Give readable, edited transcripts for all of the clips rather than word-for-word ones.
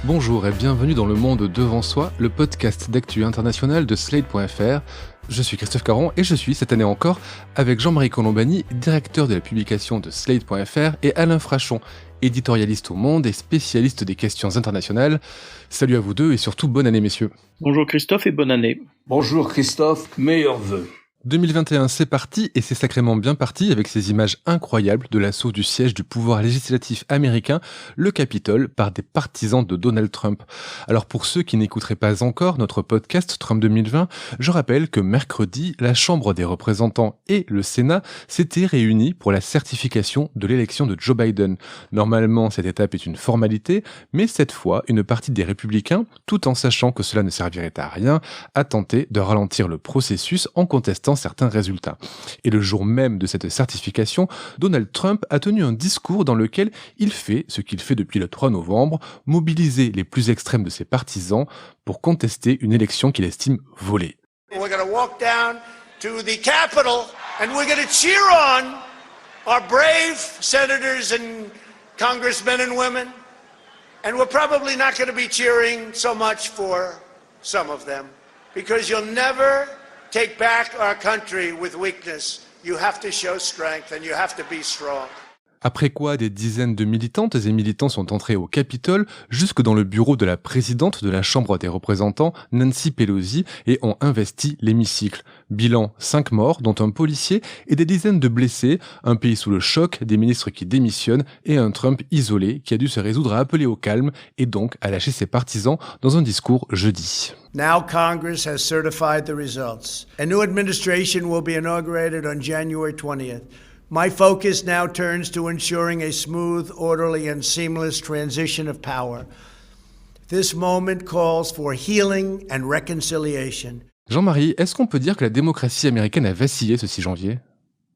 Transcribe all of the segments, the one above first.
Bonjour et bienvenue dans Le Monde Devant Soi, le podcast d'actu international de Slate.fr. Je suis Christophe Caron et je suis, cette année encore, avec Jean-Marie Colombani, directeur de la publication de Slate.fr, et Alain Frachon, éditorialiste au Monde et spécialiste des questions internationales. Salut à vous deux et surtout bonne année messieurs. Bonjour Christophe et bonne année. Bonjour Christophe, meilleurs vœux. 2021, c'est parti, et c'est sacrément bien parti avec ces images incroyables de l'assaut du siège du pouvoir législatif américain, le Capitole, par des partisans de Donald Trump. Alors pour ceux qui n'écouteraient pas encore notre podcast Trump 2020, je rappelle que mercredi, la Chambre des représentants et le Sénat s'étaient réunis pour la certification de l'élection de Joe Biden. Normalement, cette étape est une formalité, mais cette fois, une partie des républicains, tout en sachant que cela ne servirait à rien, a tenté de ralentir le processus en contestant certains résultats. Et le jour même de cette certification, Donald Trump a tenu un discours dans lequel il fait ce qu'il fait depuis le 3 novembre, mobiliser les plus extrêmes de ses partisans pour contester une élection qu'il estime volée. We're going to walk down to the Capitol and we're going to cheer on our brave senators and congressmen and women. And we're probably not going to be cheering so much for some of them because you'll never take back our country with weakness. You have to show strength and you have to be strong. Après quoi, des dizaines de militantes et militants sont entrés au Capitole, jusque dans le bureau de la présidente de la Chambre des représentants, Nancy Pelosi, et ont investi l'hémicycle. Bilan, 5 morts, dont un policier, et des dizaines de blessés, un pays sous le choc, des ministres qui démissionnent, et un Trump isolé qui a dû se résoudre à appeler au calme, et donc à lâcher ses partisans dans un discours jeudi. Now Congress has certified the results. A new administration will be inaugurated on January 20th. My focus now turns to ensuring a smooth, orderly, and seamless transition of power. This moment calls for healing and reconciliation. Jean-Marie, est-ce qu'on peut dire que la démocratie américaine a vacillé ce 6 janvier ?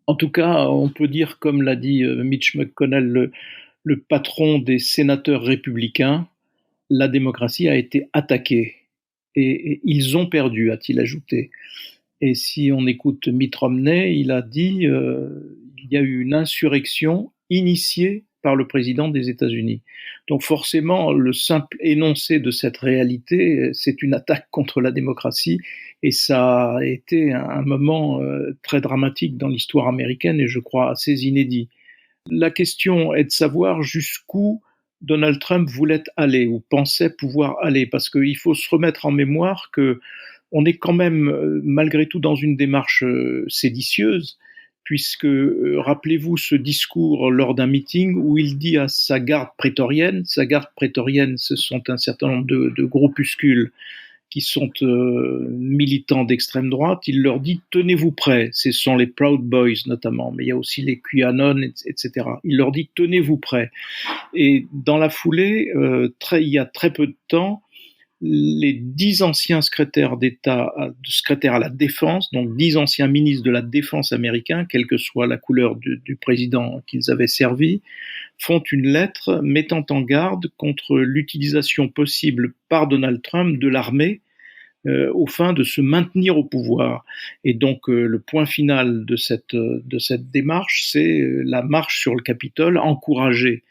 En tout cas, on peut dire, comme l'a dit Mitch McConnell, le patron des sénateurs républicains, la démocratie a été attaquée. Et ils ont perdu, a-t-il ajouté. Et si on écoute Mitt Romney, il a dit il y a eu une insurrection initiée par le président des États-Unis. Donc forcément, le simple énoncé de cette réalité, c'est une attaque contre la démocratie, et ça a été un moment très dramatique dans l'histoire américaine, et je crois assez inédit. La question est de savoir jusqu'où Donald Trump voulait aller, ou pensait pouvoir aller, parce qu'il faut se remettre en mémoire que on est quand même, malgré tout, dans une démarche séditieuse, puisque, rappelez-vous ce discours lors d'un meeting où il dit à sa garde prétorienne, ce sont un certain nombre de groupuscules qui sont militants d'extrême droite, il leur dit « tenez-vous prêts », ce sont les Proud Boys notamment, mais il y a aussi les QAnon, etc. Il leur dit « tenez-vous prêts ». Et dans la foulée, il y a très peu de temps, les 10 anciens secrétaires d'État, secrétaires à la défense, donc 10 anciens ministres de la défense américains, quelle que soit la couleur du président qu'ils avaient servi, font une lettre mettant en garde contre l'utilisation possible par Donald Trump de l'armée aux fins de se maintenir au pouvoir. Et donc le point final de cette démarche, c'est la marche sur le Capitole encouragée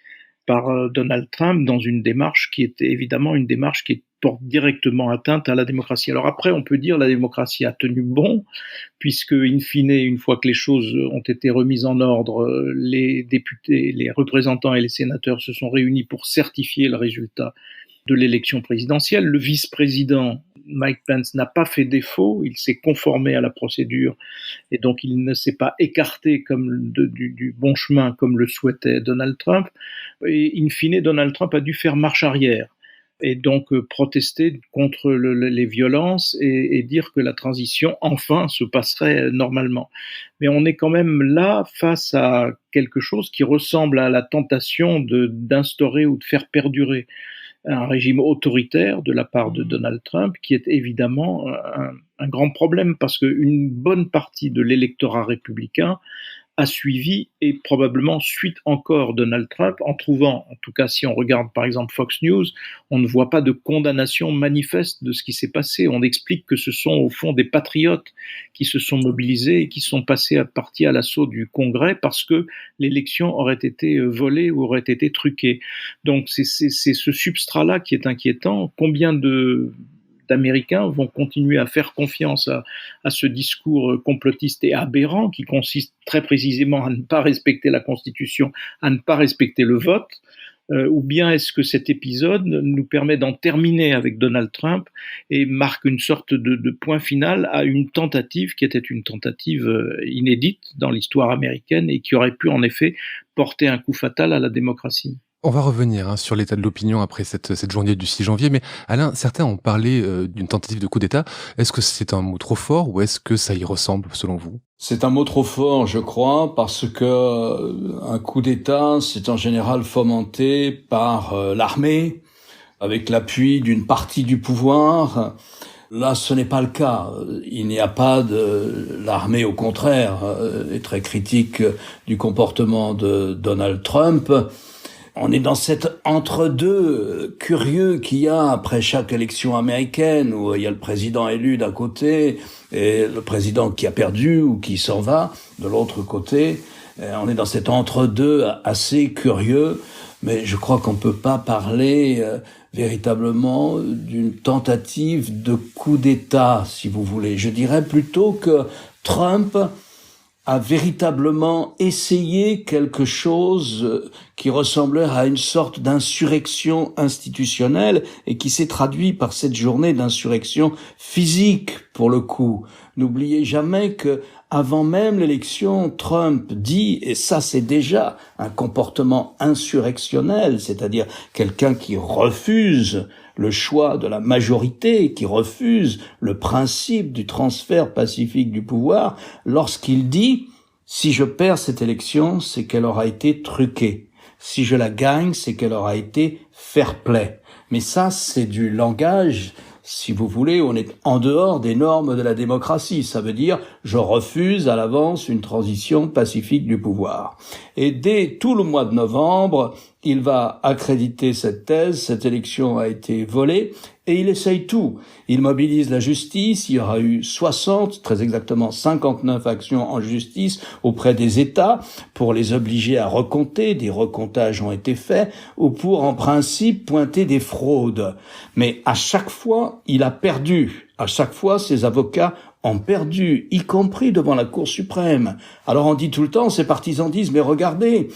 par Donald Trump dans une démarche qui était évidemment une démarche qui porte directement atteinte à la démocratie. Alors après, on peut dire la démocratie a tenu bon, puisque, in fine, une fois que les choses ont été remises en ordre, les députés, les représentants et les sénateurs se sont réunis pour certifier le résultat de l'élection présidentielle. Le vice-président Mike Pence n'a pas fait défaut, il s'est conformé à la procédure et donc il ne s'est pas écarté du bon chemin comme le souhaitait Donald Trump. Et in fine, Donald Trump a dû faire marche arrière et donc protester contre les violences et dire que la transition enfin se passerait normalement. Mais on est quand même là face à quelque chose qui ressemble à la tentation d'instaurer ou de faire perdurer un régime autoritaire de la part de Donald Trump, qui est évidemment un grand problème, parce qu'une bonne partie de l'électorat républicain a suivi et probablement suite encore Donald Trump, en trouvant, en tout cas si on regarde par exemple Fox News, on ne voit pas de condamnation manifeste de ce qui s'est passé. On explique que ce sont au fond des patriotes qui se sont mobilisés et qui sont passés partis à l'assaut du Congrès parce que l'élection aurait été volée ou aurait été truquée. Donc c'est ce substrat-là qui est inquiétant. Combien d'Américains vont continuer à faire confiance à ce discours complotiste et aberrant qui consiste très précisément à ne pas respecter la Constitution, à ne pas respecter le vote, ou bien est-ce que cet épisode nous permet d'en terminer avec Donald Trump et marque une sorte de point final à une tentative qui était une tentative inédite dans l'histoire américaine et qui aurait pu en effet porter un coup fatal à la démocratie. On va revenir sur l'état de l'opinion après cette journée du 6 janvier, mais Alain, certains ont parlé d'une tentative de coup d'État. Est-ce que c'est un mot trop fort ou est-ce que ça y ressemble selon vous ? C'est un mot trop fort, je crois, parce que un coup d'État, c'est en général fomenté par l'armée, avec l'appui d'une partie du pouvoir. Là, ce n'est pas le cas. Il n'y a pas de... L'armée, au contraire, est très critique du comportement de Donald Trump. On est dans cet entre-deux curieux qu'il y a après chaque élection américaine, où il y a le président élu d'un côté et le président qui a perdu ou qui s'en va de l'autre côté. Et on est dans cet entre-deux assez curieux, mais je crois qu'on peut pas parler véritablement d'une tentative de coup d'État, si vous voulez. Je dirais plutôt que Trump a véritablement essayé quelque chose qui ressemblait à une sorte d'insurrection institutionnelle et qui s'est traduit par cette journée d'insurrection physique, pour le coup. N'oubliez jamais que, avant même l'élection, Trump dit, et ça c'est déjà un comportement insurrectionnel, c'est-à-dire quelqu'un qui refuse le choix de la majorité, qui refuse le principe du transfert pacifique du pouvoir, lorsqu'il dit « Si je perds cette élection, c'est qu'elle aura été truquée. Si je la gagne, c'est qu'elle aura été fair-play. » Mais ça, c'est du langage, si vous voulez, on est en dehors des normes de la démocratie. Ça veut dire « Je refuse à l'avance une transition pacifique du pouvoir. » Et dès tout le mois de novembre, il va accréditer cette thèse, cette élection a été volée, et il essaye tout. Il mobilise la justice, il y aura eu 60, très exactement 59 actions en justice auprès des États pour les obliger à recompter, des recomptages ont été faits, ou pour en principe pointer des fraudes. Mais à chaque fois, il a perdu. À chaque fois, ses avocats ont perdu, y compris devant la Cour suprême. Alors on dit tout le temps, ses partisans disent, mais regardez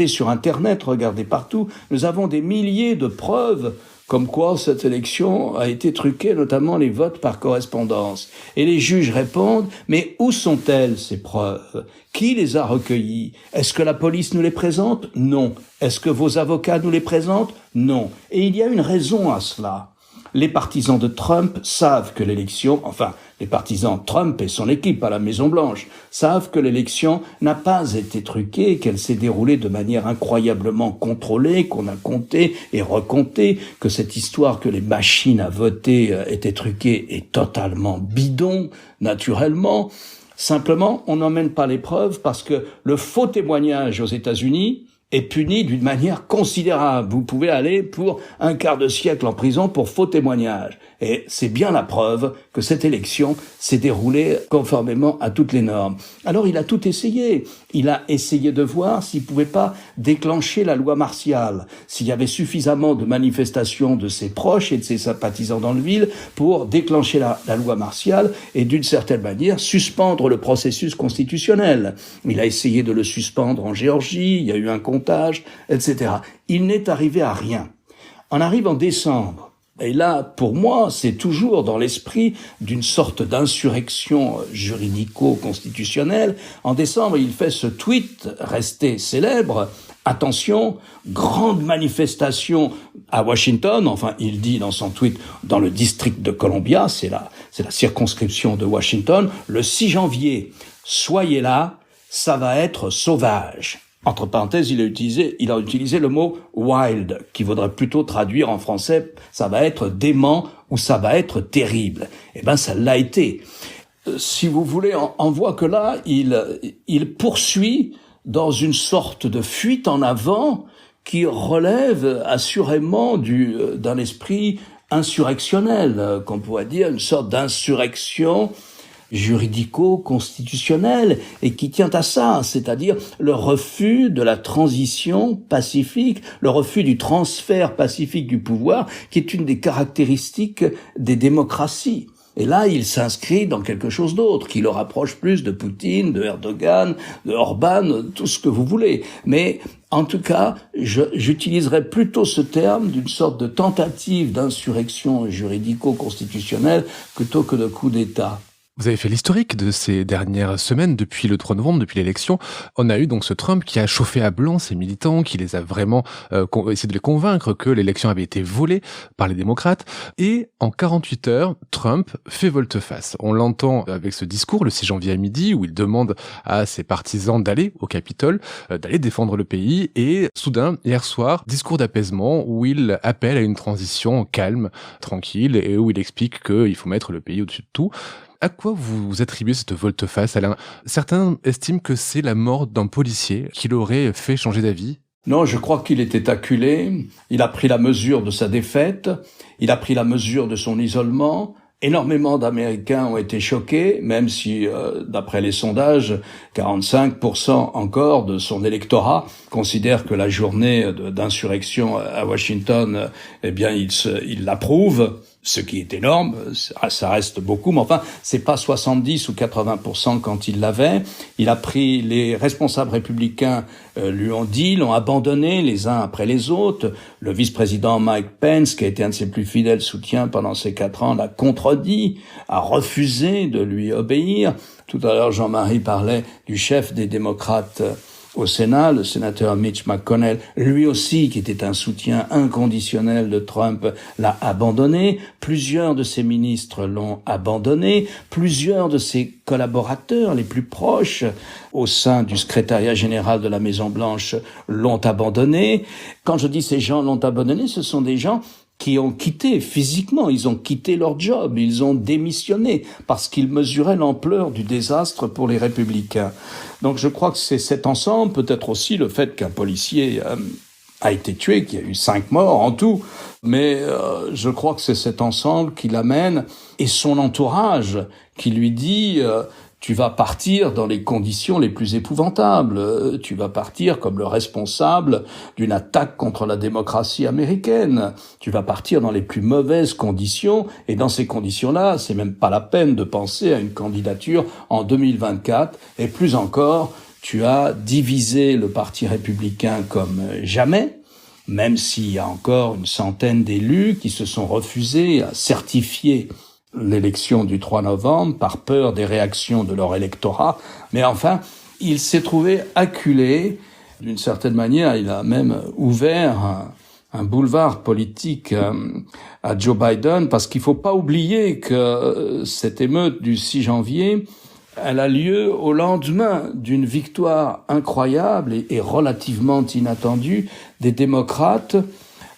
sur Internet, regardez partout, nous avons des milliers de preuves comme quoi cette élection a été truquée, notamment les votes par correspondance. Et les juges répondent, mais où sont-elles ces preuves ? Qui les a recueillies ? Est-ce que la police nous les présente ? Non. Est-ce que vos avocats nous les présentent ? Non. Et il y a une raison à cela. Les partisans de Trump savent que l'élection, enfin, les partisans Trump et son équipe à la Maison-Blanche savent que l'élection n'a pas été truquée, qu'elle s'est déroulée de manière incroyablement contrôlée, qu'on a compté et recompté, que cette histoire que les machines à voter étaient truquées est totalement bidon, naturellement. Simplement, on n'emmène pas les preuves parce que le faux témoignage aux États-Unis est puni d'une manière considérable. Vous pouvez aller pour un quart de siècle en prison pour faux témoignage. Et c'est bien la preuve que cette élection s'est déroulée conformément à toutes les normes. Alors il a tout essayé. Il a essayé de voir s'il pouvait pas déclencher la loi martiale, s'il y avait suffisamment de manifestations de ses proches et de ses sympathisants dans le ville pour déclencher la loi martiale et d'une certaine manière suspendre le processus constitutionnel. Il a essayé de le suspendre en Géorgie, il y a eu un comptage, etc. Il n'est arrivé à rien. On arrive en décembre. Et là, pour moi, c'est toujours dans l'esprit d'une sorte d'insurrection juridico-constitutionnelle. En décembre, il fait ce tweet resté célèbre. Attention, grande manifestation à Washington. Enfin, il dit dans son tweet, dans le district de Columbia, c'est la circonscription de Washington, le 6 janvier. Soyez là, ça va être sauvage. Entre parenthèses, il a utilisé le mot wild, qui vaudrait plutôt traduire en français, ça va être dément ou ça va être terrible. Eh ben, ça l'a été. Si vous voulez, on voit que là, il poursuit dans une sorte de fuite en avant qui relève assurément d'un esprit insurrectionnel, qu'on pourrait dire une sorte d'insurrection juridico-constitutionnelle, et qui tient à ça, c'est-à-dire le refus de la transition pacifique, le refus du transfert pacifique du pouvoir, qui est une des caractéristiques des démocraties. Et là, il s'inscrit dans quelque chose d'autre, qui le rapproche plus de Poutine, de Erdogan, de Orban, tout ce que vous voulez. Mais en tout cas, j'utiliserais plutôt ce terme d'une sorte de tentative d'insurrection juridico-constitutionnelle plutôt que de coup d'État. Vous avez fait l'historique de ces dernières semaines, depuis le 3 novembre, depuis l'élection. On a eu donc ce Trump qui a chauffé à blanc ses militants, qui les a vraiment essayé de les convaincre que l'élection avait été volée par les démocrates. Et en 48 heures, Trump fait volte-face. On l'entend avec ce discours le 6 janvier à midi, où il demande à ses partisans d'aller au Capitole, d'aller défendre le pays. Et soudain, hier soir, discours d'apaisement où il appelle à une transition calme, tranquille, et où il explique qu'il faut mettre le pays au-dessus de tout. À quoi vous attribuez cette volte-face, Alain ? Certains estiment que c'est la mort d'un policier qui l'aurait fait changer d'avis. Non, je crois qu'il était acculé. Il a pris la mesure de sa défaite. Il a pris la mesure de son isolement. Énormément d'Américains ont été choqués, même si, d'après les sondages, 45% encore de son électorat considèrent que la journée d'insurrection à Washington, eh bien, il l'approuve. Ce qui est énorme, ça reste beaucoup, mais enfin, c'est pas 70 ou 80% quand il l'avait. Il a pris, les responsables républicains lui ont dit, l'ont abandonné les uns après les autres. Le vice-président Mike Pence, qui a été un de ses plus fidèles soutiens pendant ces 4 ans, l'a contredit, a refusé de lui obéir. Tout à l'heure, Jean-Marie parlait du chef des démocrates au Sénat, le sénateur Mitch McConnell, lui aussi, qui était un soutien inconditionnel de Trump, l'a abandonné. Plusieurs de ses ministres l'ont abandonné. Plusieurs de ses collaborateurs les plus proches au sein du secrétariat général de la Maison-Blanche l'ont abandonné. Quand je dis ces gens l'ont abandonné, ce sont des gens qui ont quitté physiquement, ils ont quitté leur job, ils ont démissionné parce qu'ils mesuraient l'ampleur du désastre pour les républicains. Donc je crois que c'est cet ensemble, peut-être aussi le fait qu'un policier a été tué, qu'il y a eu 5 morts en tout, mais je crois que c'est cet ensemble qui l'amène, et son entourage qui lui dit tu vas partir dans les conditions les plus épouvantables. Tu vas partir comme le responsable d'une attaque contre la démocratie américaine. Tu vas partir dans les plus mauvaises conditions. Et dans ces conditions-là, c'est même pas la peine de penser à une candidature en 2024. Et plus encore, tu as divisé le Parti républicain comme jamais, même s'il y a encore une centaine d'élus qui se sont refusés à certifier l'élection du 3 novembre par peur des réactions de leur électorat. Mais enfin, il s'est trouvé acculé. D'une certaine manière, il a même ouvert un boulevard politique à Joe Biden, parce qu'il faut pas oublier que cette émeute du 6 janvier, elle a lieu au lendemain d'une victoire incroyable et relativement inattendue des démocrates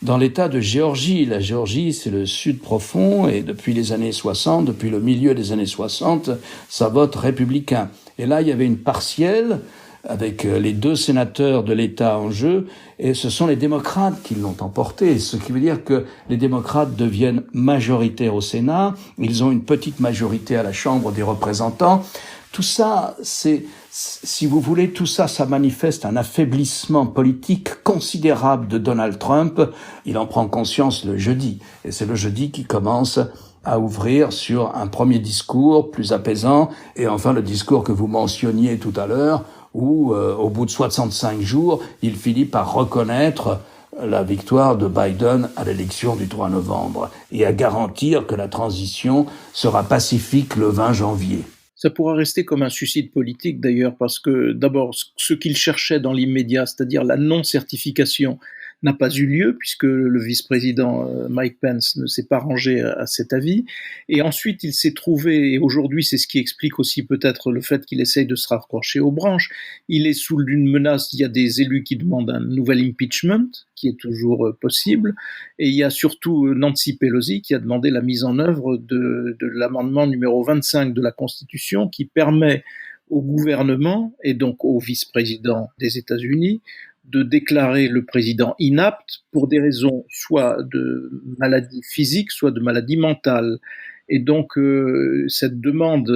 dans l'État de Géorgie. La Géorgie, c'est le sud profond, et depuis les années 60, depuis le milieu des années 60, ça vote républicain. Et là, il y avait une partielle avec les 2 sénateurs de l'État en jeu, et ce sont les démocrates qui l'ont emporté, ce qui veut dire que les démocrates deviennent majoritaires au Sénat, ils ont une petite majorité à la Chambre des représentants. Tout ça, si vous voulez, tout ça, ça manifeste un affaiblissement politique considérable de Donald Trump. Il en prend conscience le jeudi, et c'est le jeudi qui commence à ouvrir sur un premier discours plus apaisant, et enfin le discours que vous mentionniez tout à l'heure, où au bout de 65 jours, il finit par reconnaître la victoire de Biden à l'élection du 3 novembre et à garantir que la transition sera pacifique le 20 janvier. Ça pourra rester comme un suicide politique d'ailleurs, parce que d'abord, ce qu'il cherchait dans l'immédiat, c'est-à-dire la non-certification n'a pas eu lieu puisque le vice-président Mike Pence ne s'est pas rangé à cet avis. Et ensuite, il s'est trouvé, et aujourd'hui c'est ce qui explique aussi peut-être le fait qu'il essaye de se raccrocher aux branches, il est sous une menace, il y a des élus qui demandent un nouvel impeachment, qui est toujours possible, et il y a surtout Nancy Pelosi qui a demandé la mise en œuvre de l'amendement numéro 25 de la Constitution qui permet au gouvernement et donc au vice-président des États-Unis de déclarer le président inapte pour des raisons soit de maladie physique, soit de maladie mentale. Et donc cette demande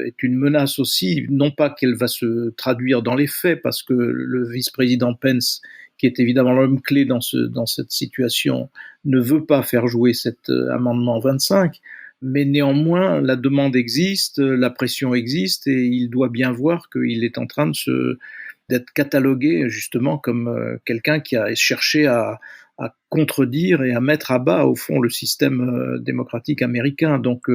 est une menace aussi, non pas qu'elle va se traduire dans les faits, parce que le vice-président Pence, qui est évidemment l'homme clé dans cette situation, ne veut pas faire jouer cet amendement 25, mais néanmoins, la demande existe, la pression existe, et il doit bien voir qu'il est en train d'être catalogué justement comme quelqu'un qui a cherché à contredire et à mettre à bas, au fond, le système démocratique américain. Donc,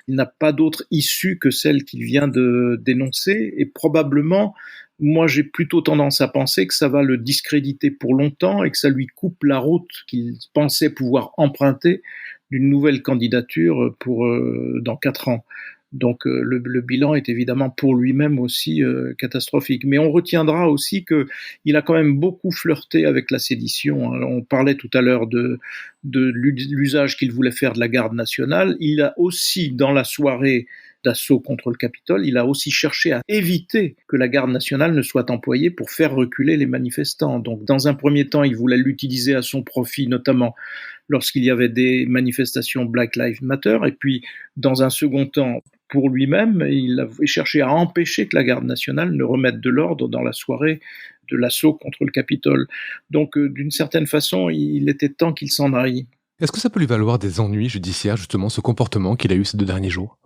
il n'a pas d'autre issue que celle qu'il vient de dénoncer, et probablement, moi, j'ai plutôt tendance à penser que ça va le discréditer pour longtemps et que ça lui coupe la route qu'il pensait pouvoir emprunter d'une nouvelle candidature pour dans 4 ans. Donc le bilan est évidemment pour lui-même aussi catastrophique. Mais on retiendra aussi qu'il a quand même beaucoup flirté avec la sédition. On parlait tout à l'heure de l'usage qu'il voulait faire de la garde nationale. Il a aussi, dans la soirée d'assaut contre le Capitole, il a aussi cherché à éviter que la garde nationale ne soit employée pour faire reculer les manifestants. Donc dans un premier temps, il voulait l'utiliser à son profit, notamment lorsqu'il y avait des manifestations Black Lives Matter, et puis dans un second temps, pour lui-même, il a cherché à empêcher que la garde nationale ne remette de l'ordre dans la soirée de l'assaut contre le Capitole. Donc d'une certaine façon, il était temps qu'il s'en aille. Est-ce que ça peut lui valoir des ennuis judiciaires, justement, ce comportement qu'il a eu ces 2 derniers jours ?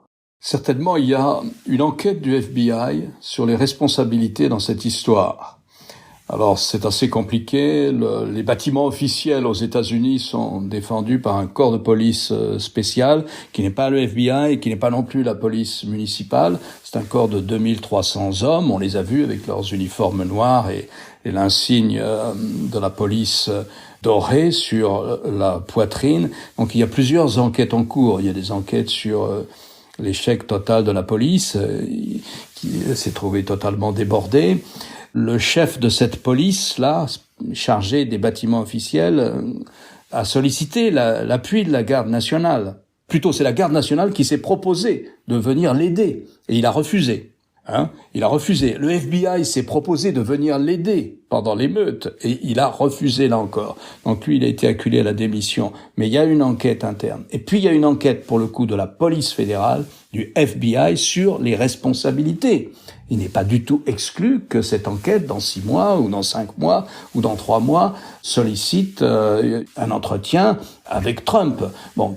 Certainement, il y a une enquête du FBI sur les responsabilités dans cette histoire. Alors, c'est assez compliqué. Les bâtiments officiels aux États-Unis sont défendus par un corps de police spécial, qui n'est pas le FBI et qui n'est pas non plus la police municipale. C'est un corps de 2300 hommes. On les a vus avec leurs uniformes noirs et l'insigne de la police dorée sur la poitrine. Donc, il y a plusieurs enquêtes en cours. Il y a des enquêtes sur l'échec total de la police, qui s'est trouvé totalement débordé. Le chef de cette police-là, chargé des bâtiments officiels, a sollicité l'appui de la garde nationale. Plutôt, c'est la garde nationale qui s'est proposée de venir l'aider. Et il a refusé. Il a refusé. Le FBI s'est proposé de venir l'aider pendant l'émeute. Et il a refusé, là encore. Donc lui, il a été acculé à la démission. Mais il y a une enquête interne. Et puis, il y a une enquête, pour le coup, de la police fédérale, du FBI, sur les responsabilités. Il n'est pas du tout exclu que cette enquête, dans 6 mois, ou dans 5 mois, ou dans 3 mois, sollicite un entretien avec Trump,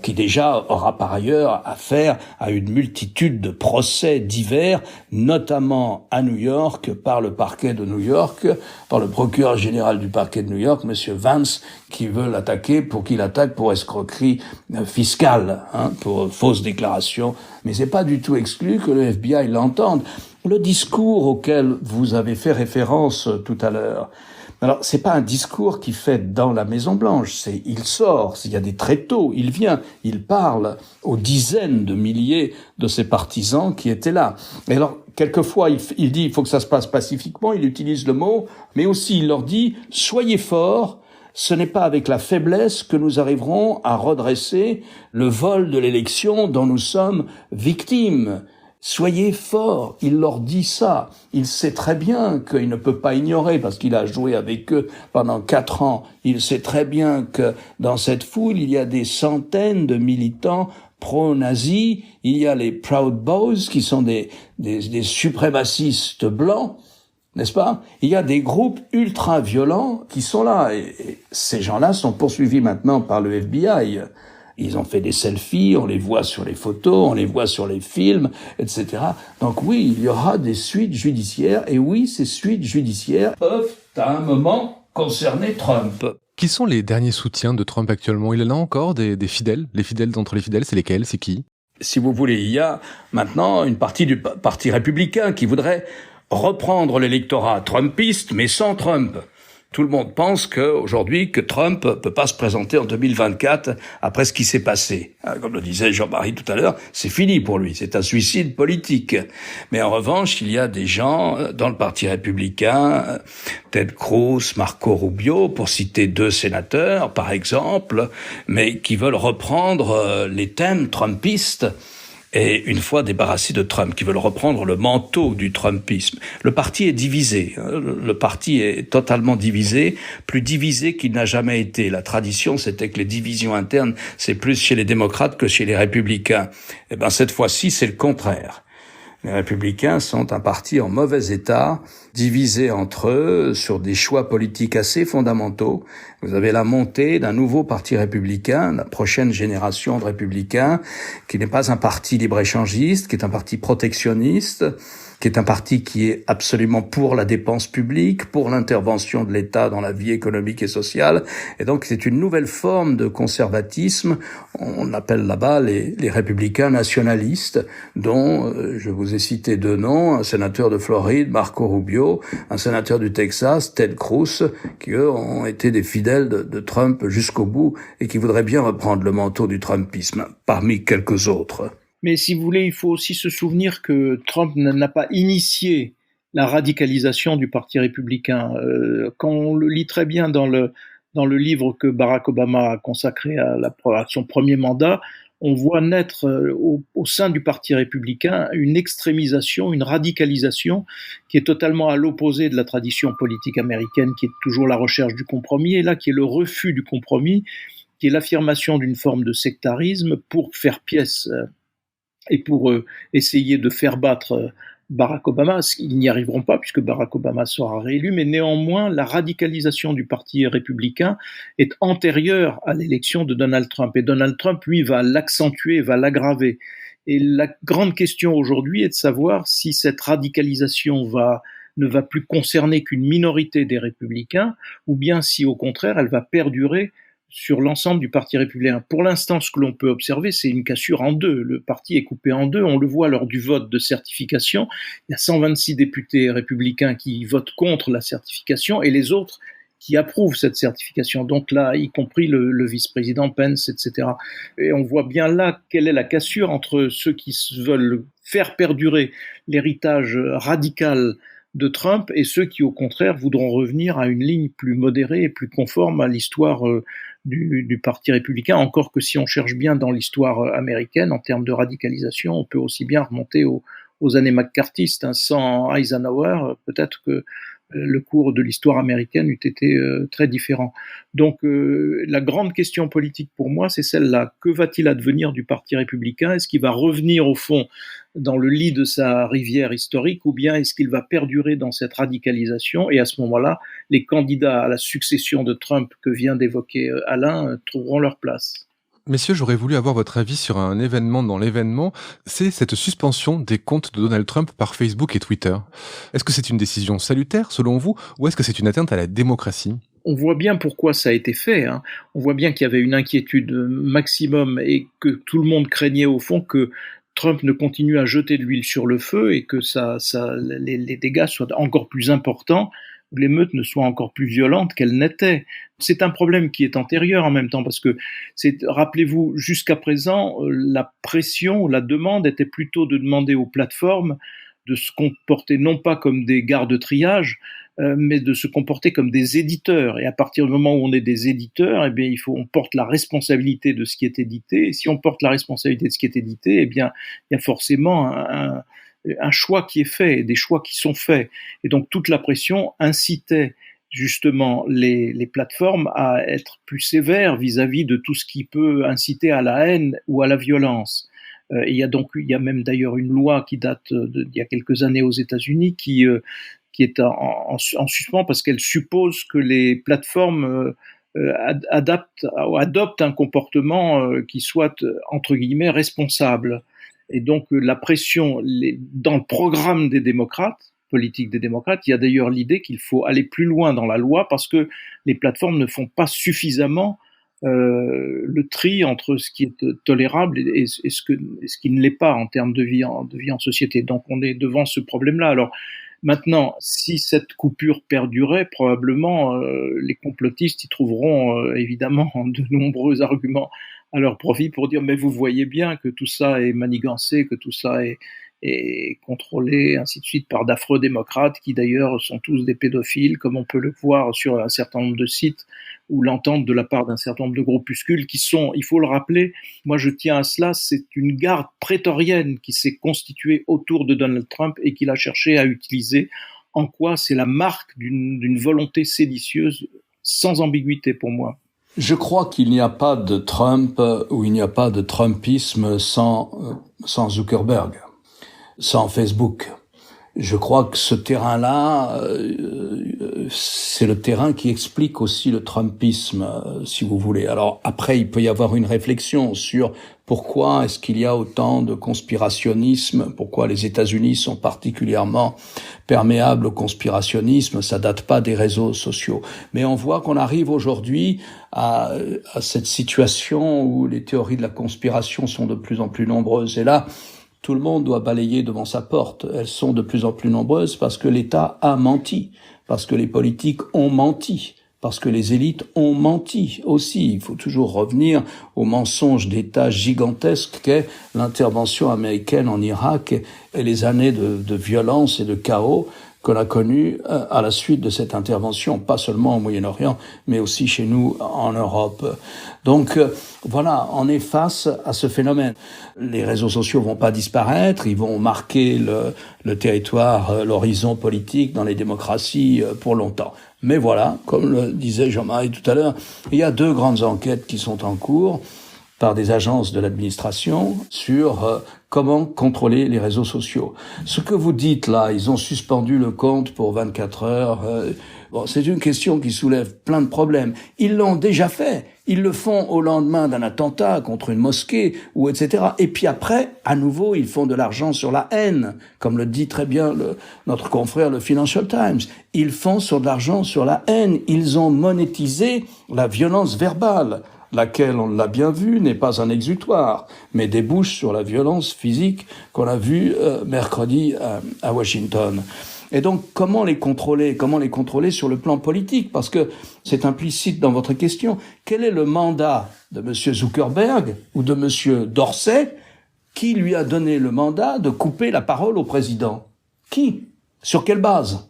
qui déjà aura par ailleurs affaire à une multitude de procès divers, notamment à New York, par le parquet de New York, par le procureur général du parquet de New York, Monsieur Vance, qui veut l'attaquer qu'il attaque pour escroquerie fiscale, pour fausse déclaration. Mais c'est pas du tout exclu que le FBI l'entende. Le discours auquel vous avez fait référence tout à l'heure, alors c'est pas un discours qui fait dans la Maison Blanche, il sort, il y a des tréteaux, il vient, il parle aux dizaines de milliers de ses partisans qui étaient là. Et alors, quelquefois, il dit il faut que ça se passe pacifiquement, il utilise le mot, mais aussi il leur dit soyez forts. Ce n'est pas avec la faiblesse que nous arriverons à redresser le vol de l'élection dont nous sommes victimes. Soyez forts, il leur dit ça. Il sait très bien qu'il ne peut pas ignorer, parce qu'il a joué avec eux pendant 4 ans. Il sait très bien que dans cette foule, il y a des centaines de militants pro-nazis. Il y a les Proud Boys, qui sont des suprémacistes blancs, n'est-ce pas? Il y a des groupes ultra-violents qui sont là. Et ces gens-là sont poursuivis maintenant par le FBI. Ils ont fait des selfies, on les voit sur les photos, on les voit sur les films, etc. Donc oui, il y aura des suites judiciaires, et oui, ces suites judiciaires peuvent, à un moment, concerner Trump. Qui sont les derniers soutiens de Trump actuellement? Il en a encore des fidèles? Les fidèles d'entre les fidèles, c'est lesquels? C'est qui? Si vous voulez, il y a maintenant une partie du parti républicain qui voudrait reprendre l'électorat trumpiste, mais sans Trump. Tout le monde pense qu'aujourd'hui, que Trump peut pas se présenter en 2024 après ce qui s'est passé. Comme le disait Jean-Marie tout à l'heure, c'est fini pour lui. C'est un suicide politique. Mais en revanche, il y a des gens dans le Parti républicain, Ted Cruz, Marco Rubio, pour citer 2 sénateurs, par exemple, mais qui veulent reprendre les thèmes trumpistes. Et une fois débarrassés de Trump, qui veulent reprendre le manteau du Trumpisme. Le parti est divisé. Le parti est totalement divisé, plus divisé qu'il n'a jamais été. La tradition, c'était que les divisions internes, c'est plus chez les démocrates que chez les républicains. Eh ben, cette fois-ci, c'est le contraire. Les républicains sont un parti en mauvais état, divisé entre eux sur des choix politiques assez fondamentaux. Vous avez la montée d'un nouveau parti républicain, la prochaine génération de républicains, qui n'est pas un parti libre-échangiste, qui est un parti protectionniste, qui est un parti qui est absolument pour la dépense publique, pour l'intervention de l'État dans la vie économique et sociale. Et donc, c'est une nouvelle forme de conservatisme. On appelle là-bas les républicains nationalistes, dont je vous ai cité 2 noms, un sénateur de Floride, Marco Rubio, un sénateur du Texas, Ted Cruz, qui eux ont été des fidèles de Trump jusqu'au bout et qui voudraient bien reprendre le manteau du Trumpisme, parmi quelques autres. Mais si vous voulez, il faut aussi se souvenir que Trump n'a pas initié la radicalisation du Parti républicain. Quand on le lit très bien dans le livre que Barack Obama a consacré à son premier mandat, on voit naître au sein du Parti républicain une extrémisation, une radicalisation qui est totalement à l'opposé de la tradition politique américaine, qui est toujours la recherche du compromis, et là qui est le refus du compromis, qui est l'affirmation d'une forme de sectarisme pour faire pièce et pour essayer de faire battre Barack Obama. Ils n'y arriveront pas puisque Barack Obama sera réélu, mais néanmoins, la radicalisation du Parti républicain est antérieure à l'élection de Donald Trump. Et Donald Trump, lui, va l'accentuer, va l'aggraver. Et la grande question aujourd'hui est de savoir si cette radicalisation ne va plus concerner qu'une minorité des républicains, ou bien si, au contraire, elle va perdurer sur l'ensemble du Parti républicain. Pour l'instant, ce que l'on peut observer, c'est une cassure en 2. Le parti est coupé en 2. On le voit lors du vote de certification. Il y a 126 députés républicains qui votent contre la certification et les autres qui approuvent cette certification. Donc là, y compris le vice-président Pence, etc. Et on voit bien là quelle est la cassure entre ceux qui veulent faire perdurer l'héritage radical de Trump et ceux qui, au contraire, voudront revenir à une ligne plus modérée et plus conforme à l'histoire du Parti républicain, encore que si on cherche bien dans l'histoire américaine, en termes de radicalisation, on peut aussi bien remonter aux années McCarthyistes. Sans Eisenhower, peut-être que le cours de l'histoire américaine eût été très différent. Donc la grande question politique pour moi, c'est celle-là. Que va-t-il advenir du Parti républicain ? Est-ce qu'il va revenir au fond dans le lit de sa rivière historique, ou bien est-ce qu'il va perdurer dans cette radicalisation ? Et à ce moment-là, les candidats à la succession de Trump que vient d'évoquer Alain trouveront leur place. Messieurs, j'aurais voulu avoir votre avis sur un événement dans l'événement, c'est cette suspension des comptes de Donald Trump par Facebook et Twitter. Est-ce que c'est une décision salutaire, selon vous, ou est-ce que c'est une atteinte à la démocratie ? On voit bien pourquoi ça a été fait. On voit bien qu'il y avait une inquiétude maximum et que tout le monde craignait au fond que Trump ne continue à jeter de l'huile sur le feu et que les dégâts soient encore plus importants, que l'émeute ne soit encore plus violente qu'elle n'était. C'est un problème qui est antérieur en même temps, parce que, rappelez-vous, jusqu'à présent, la pression, la demande était plutôt de demander aux plateformes de se comporter non pas comme des gardes-triage, mais de se comporter comme des éditeurs. Et à partir du moment où on est des éditeurs, eh bien, on porte la responsabilité de ce qui est édité. Et si on porte la responsabilité de ce qui est édité, eh bien, il y a forcément un choix qui est fait, des choix qui sont faits. Et donc, toute la pression incitait justement les plateformes à être plus sévères vis-à-vis de tout ce qui peut inciter à la haine ou à la violence. Il y a même d'ailleurs une loi qui date d'il y a quelques années aux États-Unis qui est en suspens parce qu'elle suppose que les plateformes adoptent un comportement qui soit, entre guillemets, responsable. Et donc la pression, dans le programme des démocrates, politique des démocrates, il y a d'ailleurs l'idée qu'il faut aller plus loin dans la loi parce que les plateformes ne font pas suffisamment le tri entre ce qui est tolérable et ce qui ne l'est pas en termes de vie en société. Donc on est devant ce problème-là. Alors Maintenant, si cette coupure perdurait, probablement les complotistes y trouveront évidemment de nombreux arguments à leur profit pour dire mais vous voyez bien que tout ça est manigancé, que tout ça est contrôlé, ainsi de suite, par d'affreux démocrates qui d'ailleurs sont tous des pédophiles, comme on peut le voir sur un certain nombre de sites ou l'entendre de la part d'un certain nombre de groupuscules qui sont, il faut le rappeler, moi je tiens à cela, c'est une garde prétorienne qui s'est constituée autour de Donald Trump et qu'il a cherché à utiliser, en quoi c'est la marque d'une volonté séditieuse sans ambiguïté pour moi. Je crois qu'il n'y a pas de Trump ou il n'y a pas de Trumpisme sans Zuckerberg, sans Facebook. Je crois que ce terrain-là, c'est le terrain qui explique aussi le Trumpisme, si vous voulez. Alors après, il peut y avoir une réflexion sur pourquoi est-ce qu'il y a autant de conspirationnisme, pourquoi les États-Unis sont particulièrement perméables au conspirationnisme. Ça date pas des réseaux sociaux. Mais on voit qu'on arrive aujourd'hui à cette situation où les théories de la conspiration sont de plus en plus nombreuses. Et là, tout le monde doit balayer devant sa porte. Elles sont de plus en plus nombreuses parce que l'État a menti, parce que les politiques ont menti, parce que les élites ont menti aussi. Il faut toujours revenir au mensonge d'État gigantesque qu'est l'intervention américaine en Irak et les années de violence et de chaos qu'on a connu à la suite de cette intervention, pas seulement au Moyen-Orient, mais aussi chez nous en Europe. Donc voilà, on est face à ce phénomène. Les réseaux sociaux vont pas disparaître, ils vont marquer le territoire, l'horizon politique dans les démocraties pour longtemps. Mais voilà, comme le disait Jean-Marie tout à l'heure, il y a 2 grandes enquêtes qui sont en cours par des agences de l'administration sur comment contrôler les réseaux sociaux. Ce que vous dites là, ils ont suspendu le compte pour 24 heures. Bon, c'est une question qui soulève plein de problèmes. Ils l'ont déjà fait. Ils le font au lendemain d'un attentat contre une mosquée ou etc. Et puis après, à nouveau, ils font de l'argent sur la haine, comme le dit très bien notre confrère le Financial Times. Ils font de l'argent sur la haine. Ils ont monétisé la violence verbale, laquelle, on l'a bien vu, n'est pas un exutoire, mais débouche sur la violence physique qu'on a vue mercredi à Washington. Et donc, comment les contrôler sur le plan politique? Parce que c'est implicite dans votre question. Quel est le mandat de M. Zuckerberg ou de M. Dorsey qui lui a donné le mandat de couper la parole au président? Qui? Sur quelle base?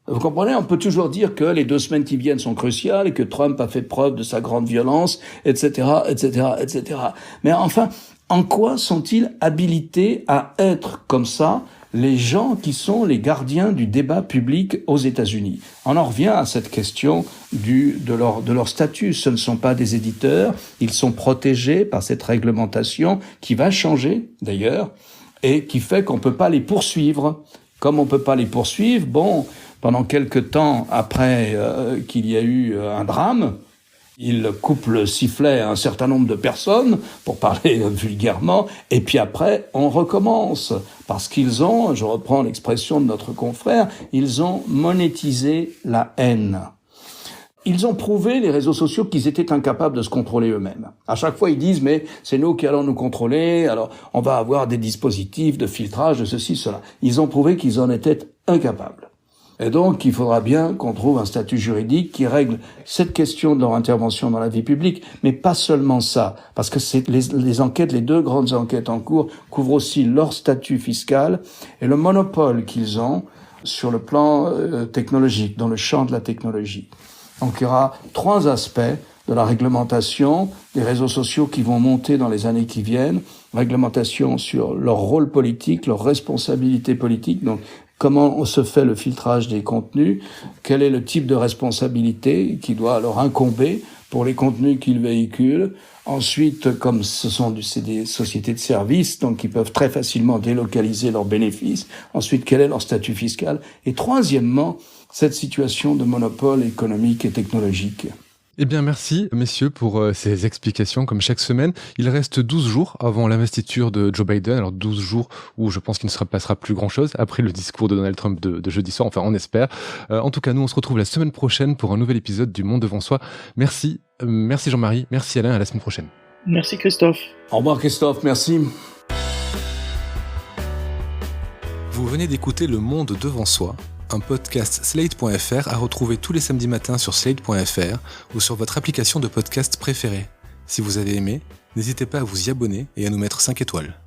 Vous comprenez, on peut toujours dire que les 2 semaines qui viennent sont cruciales et que Trump a fait preuve de sa grande violence, etc., etc., etc. Mais enfin, en quoi sont-ils habilités à être comme ça les gens qui sont les gardiens du débat public aux États-Unis? On en revient à cette question de leur statut. Ce ne sont pas des éditeurs, ils sont protégés par cette réglementation qui va changer d'ailleurs et qui fait qu'on peut pas les poursuivre. Comme on peut pas les poursuivre, pendant quelque temps après qu'il y a eu un drame, il coupe le sifflet à un certain nombre de personnes, pour parler vulgairement, et puis après, on recommence. Parce qu'ils ont, je reprends l'expression de notre confrère, ils ont monétisé la haine. Ils ont prouvé, les réseaux sociaux, qu'ils étaient incapables de se contrôler eux-mêmes. À chaque fois, ils disent, mais c'est nous qui allons nous contrôler, alors on va avoir des dispositifs de filtrage, de ceci, cela. Ils ont prouvé qu'ils en étaient incapables. Et donc, il faudra bien qu'on trouve un statut juridique qui règle cette question de leur intervention dans la vie publique, mais pas seulement ça, parce que c'est les enquêtes, les 2 grandes enquêtes en cours couvrent aussi leur statut fiscal et le monopole qu'ils ont sur le plan technologique, dans le champ de la technologie. Donc, il y aura 3 aspects de la réglementation des réseaux sociaux qui vont monter dans les années qui viennent. Réglementation sur leur rôle politique, leur responsabilité politique, donc comment se fait le filtrage des contenus, quel est le type de responsabilité qui doit leur incomber pour les contenus qu'ils véhiculent. Ensuite, comme c'est des sociétés de services, donc ils peuvent très facilement délocaliser leurs bénéfices. Ensuite, quel est leur statut fiscal? Et troisièmement, cette situation de monopole économique et technologique. Eh bien, merci, messieurs, pour ces explications, comme chaque semaine. Il reste 12 jours avant l'investiture de Joe Biden. Alors, 12 jours où je pense qu'il ne se passera plus grand-chose après le discours de Donald Trump de jeudi soir. Enfin, on espère. En tout cas, nous, on se retrouve la semaine prochaine pour un nouvel épisode du Monde devant soi. Merci Jean-Marie. Merci Alain. À la semaine prochaine. Merci Christophe. Au revoir Christophe, merci. Vous venez d'écouter Le Monde devant soi, un podcast Slate.fr à retrouver tous les samedis matins sur Slate.fr ou sur votre application de podcast préférée. Si vous avez aimé, n'hésitez pas à vous y abonner et à nous mettre 5 étoiles.